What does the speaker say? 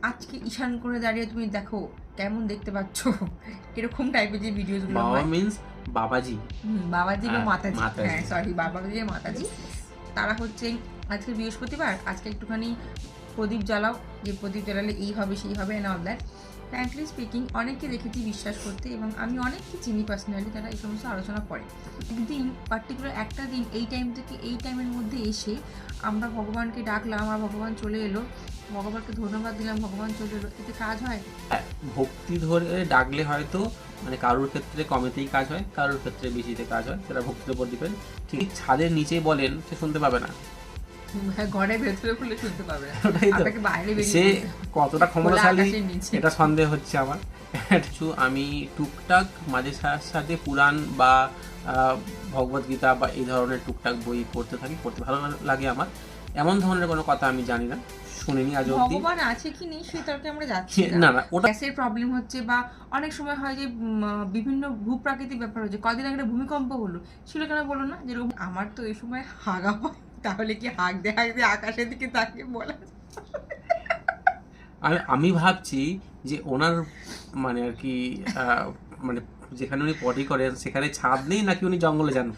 আজকে ঈশান করে দাঁড়িয়ে তুমি দেখো কেমন দেখতে পাচ্ছ, এরকম টাইপের যে ভিডিওগুলো বাবা মিন্স বাবাজি, বাবাজি বা মাতাজি, মাতাজি। হ্যাঁ সরি বাবাজি আর মাতাজি, তারা হচ্ছে আজকে বৃহস্পতিবার, আজকে একটুখানি প্রদীপ জ্বালাও, যে প্রদীপ জ্বালালে এই হবে সেই হবে and all that. Frankly speaking অনেককে দেখেছি বিশ্বাস করতে, এবং আমি অনেককে চিনি পার্সোনালি, তারা এই সমস্ত আলোচনা করে। একদিন পার্টিকুলার একটা দিন এই টাইম থেকে এই টাইমের মধ্যে এসে আমরা ভগবানকে ডাকলাম আর ভগবান চলে এলো, ভগবানকে ধন্যবাদ দিলাম, ভগবান চলে এলো, এতে কাজ হয়? ভক্তি ধরে ডাকলে হয়তো মানে কারোর ক্ষেত্রে কমেতেই কাজ হয়, কারোর ক্ষেত্রে বেশিতে কাজ হয়, সেটা ভক্তির উপর ডিপেন্ড। ঠিক ছাদের নিচেই বলেন, সে শুনতে পাবে না, ঘরের ভেতরে খুলে শুনতে পাবে না, ওটাই তো। আপনাকে বাইরে সে বেরিয়ে কতটা ক্ষমতাশালী আকাশের নিচে। এটা সন্দেহ হচ্ছে আমার। কিছু আমি টুকটাক মাঝে সাথে পুরাণ বা ভগবদ্গীতা বা এই ধরনের টুকটাক বই পড়তে থাকি, পড়তে ভালো লাগে আমার। এমন ধরনের কোনো কথা আমি জানি না, শুনিনি আজ অবধি। ভগবান আছে কি নেই সেই তর্কে আমরা যাচ্ছি না না, ওটা গ্যাসের প্রবলেম হচ্ছে, বা অনেক সময় হয় যে বিভিন্ন ভূপ্রাকৃতিক ব্যাপার হচ্ছে। কদিন আগে একটা ভূমিকম্প হলো, ছিল কেন বলো না, যেরকম আমার তো এই সময় হাগা পায়, তাহলে কি হাঁকতে হাঁকতে আকাশের দিকে তাকিয়ে বলা যায়? আমি ভাবছি যে ওনার মানে আর কি মানে যেখানে উনি পটি করেন সেখানে ছাদ নেই, নাকি উনি জঙ্গলে যান।